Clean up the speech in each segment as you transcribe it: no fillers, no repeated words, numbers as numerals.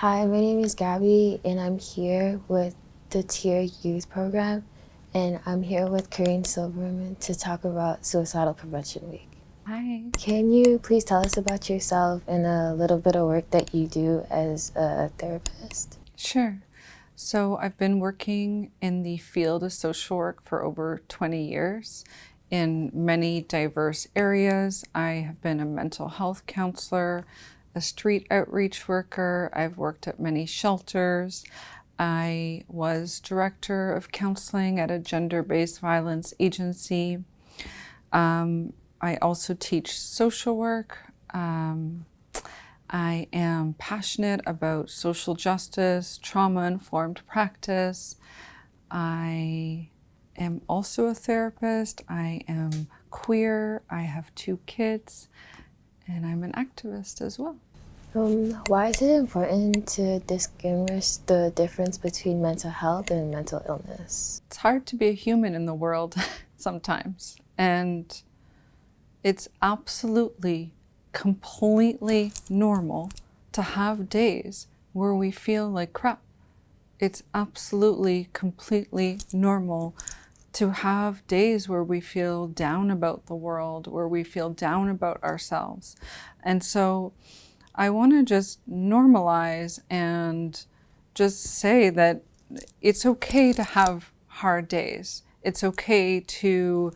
Hi, my name is Gabby, and I'm here with the Tier Youth Program, and I'm here with Karine Silverwoman to talk about Suicidal Prevention Week. Hi. Can you please tell us about yourself and a little bit of work that you do as a therapist? Sure. So I've been working in the field of social work for over 20 years in many diverse areas. I have been a mental health counselor, a street outreach worker. I've worked at many shelters. I was director of counseling at a gender-based violence agency. I also teach social work. I am passionate about social justice, trauma-informed practice. I am also a therapist. I am queer. I have 2 kids, and I'm an activist as well. Why is it important to distinguish the difference between mental health and mental illness? It's hard to be a human in the world sometimes, and it's absolutely, completely normal to have days where we feel like crap. It's absolutely, completely normal to have days where we feel down about the world, where we feel down about ourselves. And so I want to just normalize and just say that it's okay to have hard days. It's okay to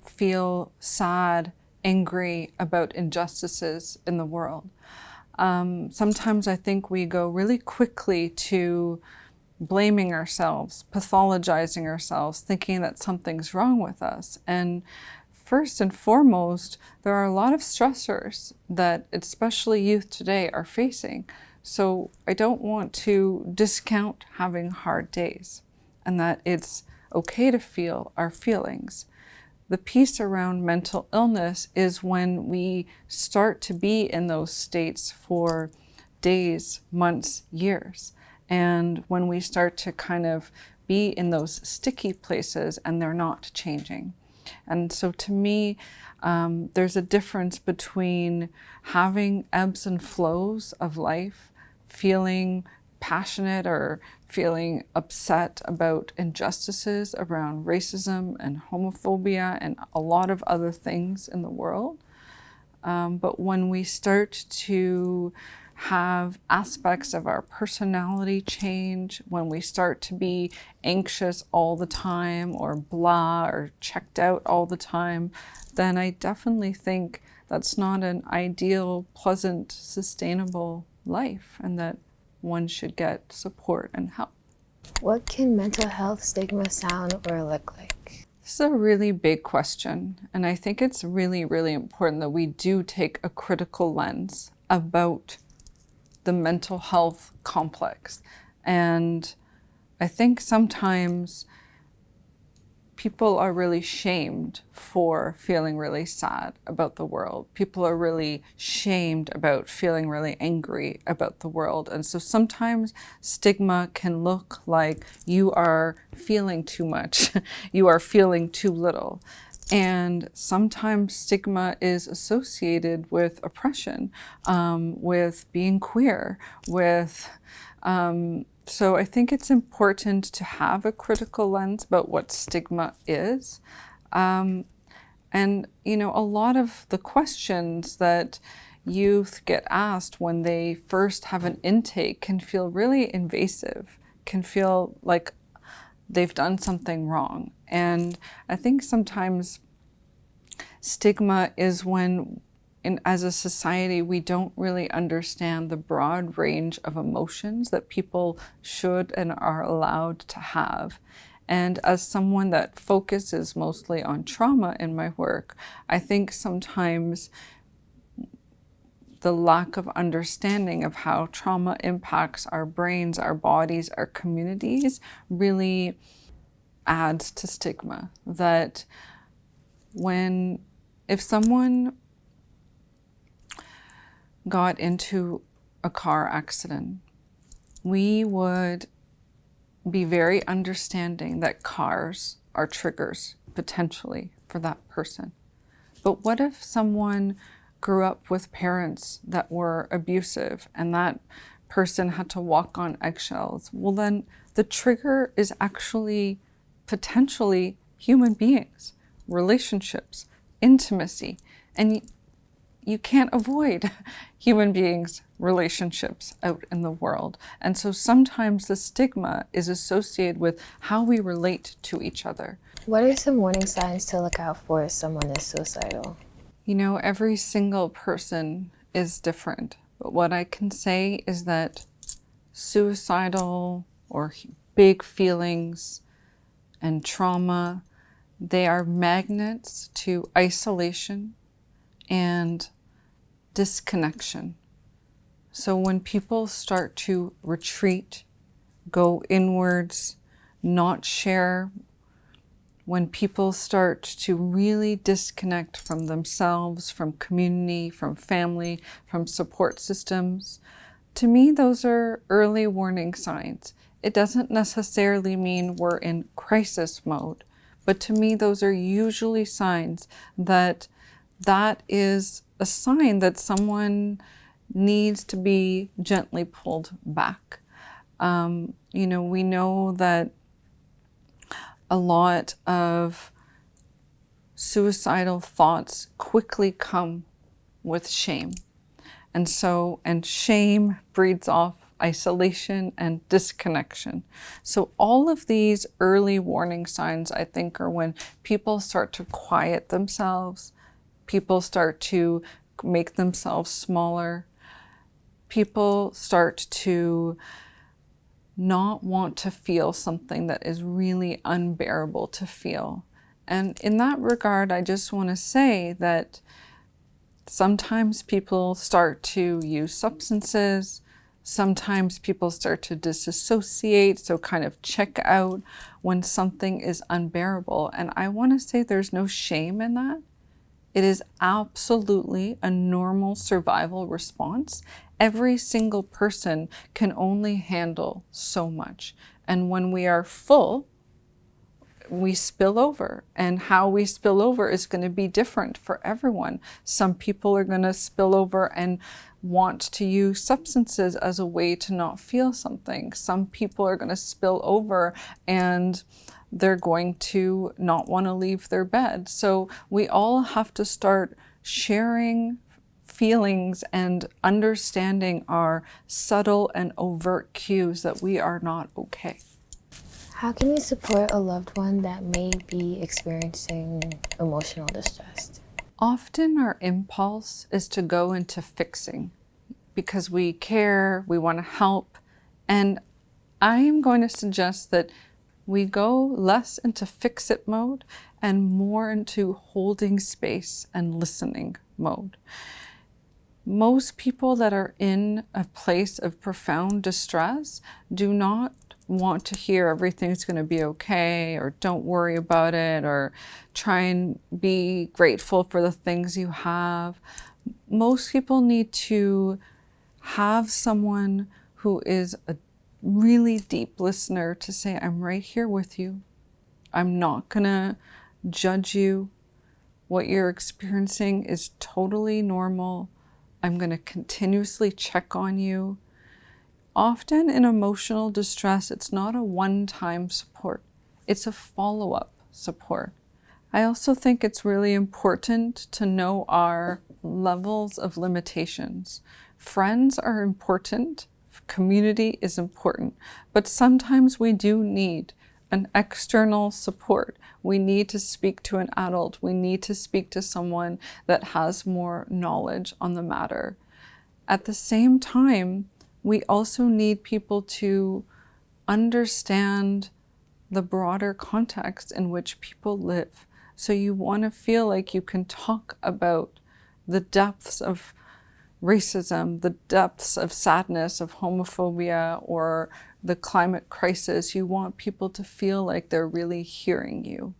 feel sad, angry about injustices in the world. Sometimes I think we go really quickly to blaming ourselves, pathologizing ourselves, thinking that something's wrong with us. And first and foremost, there are a lot of stressors that especially youth today are facing. So I don't want to discount having hard days and that it's okay to feel our feelings. The piece around mental illness is when we start to be in those states for days, months, years. And when we start to kind of be in those sticky places and they're not changing. And so to me, there's a difference between having ebbs and flows of life, feeling passionate or feeling upset about injustices around racism and homophobia and a lot of other things in the world. But when we start to have aspects of our personality change, when we start to be anxious all the time or blah or checked out all the time, then I definitely think that's not an ideal, pleasant, sustainable life, and that one should get support and help. What can mental health stigma sound or look like? This is a really big question, and I think it's really, really important that we do take a critical lens about the mental health complex. And I think sometimes people are really shamed for feeling really sad about the world. People are really shamed about feeling really angry about the world. And so sometimes stigma can look like you are feeling too much, you are feeling too little. And sometimes stigma is associated with oppression, with being queer, with so I think it's important to have a critical lens about what stigma is. And, you know, a lot of the questions that youth get asked when they first have an intake can feel really invasive, can feel like they've done something wrong. And I think sometimes stigma is when as a society, we don't really understand the broad range of emotions that people should and are allowed to have. And as someone that focuses mostly on trauma in my work, I think sometimes the lack of understanding of how trauma impacts our brains, our bodies, our communities really adds to stigma. That if someone got into a car accident, we would be very understanding that cars are triggers potentially for that person. But what if someone grew up with parents that were abusive and that person had to walk on eggshells. Well, then the trigger is actually potentially human beings, relationships, intimacy, and you can't avoid human beings, relationships out in the world. And so sometimes the stigma is associated with how we relate to each other. What are some warning signs to look out for if someone is suicidal? You know, every single person is different. But what I can say is that suicidal or big feelings and trauma, they are magnets to isolation and disconnection. So when people start to retreat, go inwards, not share, when people start to really disconnect from themselves, from community, from family, from support systems, to me, those are early warning signs. It doesn't necessarily mean we're in crisis mode, but to me, those are usually signs that that is a sign that someone needs to be gently pulled back. You know, we know that a lot of suicidal thoughts quickly come with shame. And shame breeds off isolation and disconnection. So all of these early warning signs, I think, are when people start to quiet themselves, people start to make themselves smaller, people start to not want to feel something that is really unbearable to feel. And in that regard, I just want to say that sometimes people start to use substances, sometimes people start to disassociate, so kind of check out when something is unbearable. And I want to say there's no shame in that. It is absolutely a normal survival response. Every single person can only handle so much. And when we are full, we spill over, and how we spill over is going to be different for everyone. Some people are going to spill over and want to use substances as a way to not feel something. Some people are going to spill over and they're going to not want to leave their bed. So we all have to start sharing feelings and understanding our subtle and overt cues that we are not okay. How can we support a loved one that may be experiencing emotional distress? Often our impulse is to go into fixing because we care, we want to help. And I am going to suggest that we go less into fix-it mode and more into holding space and listening mode. Most people that are in a place of profound distress do not want to hear everything's going to be okay, or don't worry about it, or try and be grateful for the things you have. Most people need to have someone who is a really deep listener to say, I'm right here with you. I'm not going to judge you. What you're experiencing is totally normal. I'm going to continuously check on you. Often in emotional distress, it's not a one-time support. It's a follow-up support. I also think it's really important to know our levels of limitations. Friends are important. Community is important. But sometimes we do need an external support. We need to speak to an adult. We need to speak to someone that has more knowledge on the matter. At the same time, we also need people to understand the broader context in which people live. So you want to feel like you can talk about the depths of racism, the depths of sadness, of homophobia, or the climate crisis. You want people to feel like they're really hearing you.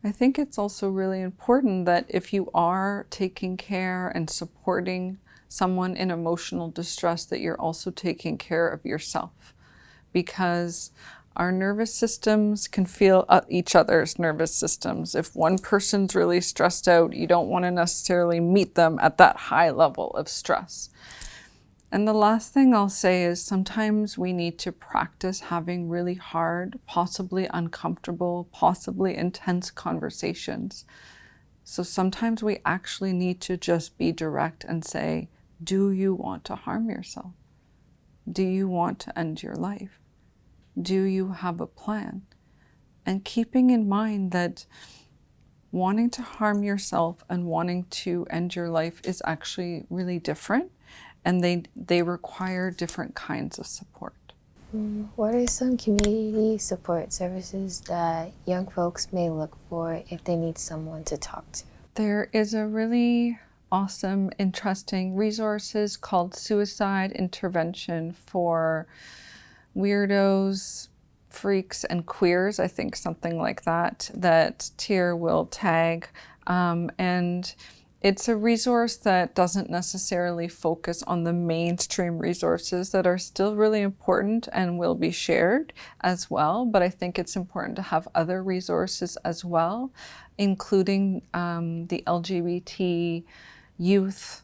I think it's also really important that if you are taking care and supporting someone in emotional distress, that you're also taking care of yourself, because our nervous systems can feel each other's nervous systems. If one person's really stressed out, you don't want to necessarily meet them at that high level of stress. And the last thing I'll say is sometimes we need to practice having really hard, possibly uncomfortable, possibly intense conversations. So sometimes we actually need to just be direct and say, do you want to harm yourself? Do you want to end your life? Do you have a plan? And keeping in mind that wanting to harm yourself and wanting to end your life is actually really different, and they require different kinds of support. What are some community support services that young folks may look for if they need someone to talk to? There is a really awesome, interesting resources called Suicide Intervention for Weirdos, Freaks, and Queers, I think something like that, that Tier will tag. And it's a resource that doesn't necessarily focus on the mainstream resources that are still really important and will be shared as well. But I think it's important to have other resources as well, including the LGBT youth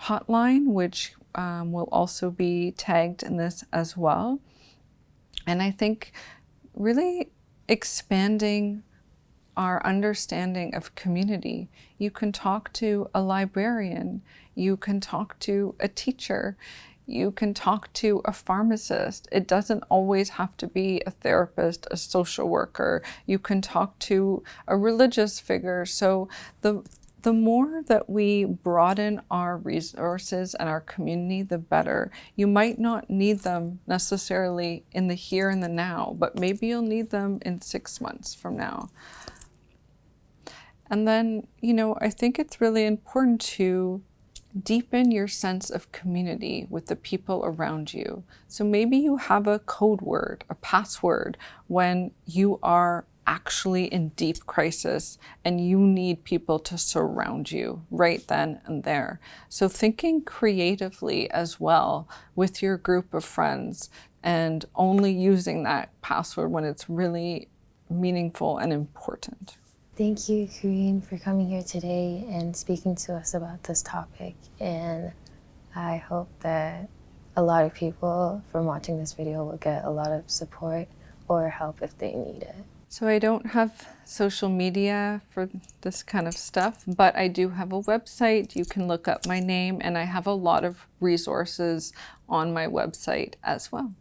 hotline, which will also be tagged in this as well. And I think really expanding our understanding of community. You can talk to a librarian, you can talk to a teacher, you can talk to a pharmacist. It doesn't always have to be a therapist, a social worker. You can talk to a religious figure. So the more that we broaden our resources and our community, the better. You might not need them necessarily in the here and the now, but maybe you'll need them in 6 months from now. And then, I think it's really important to deepen your sense of community with the people around you. So maybe you have a code word, a password, when you are actually in deep crisis and you need people to surround you right then and there. So thinking creatively as well with your group of friends and only using that password when it's really meaningful and important. Thank you, Karine, for coming here today and speaking to us about this topic. And I hope that a lot of people from watching this video will get a lot of support or help if they need it. So I don't have social media for this kind of stuff, but I do have a website. You can look up my name, and I have a lot of resources on my website as well.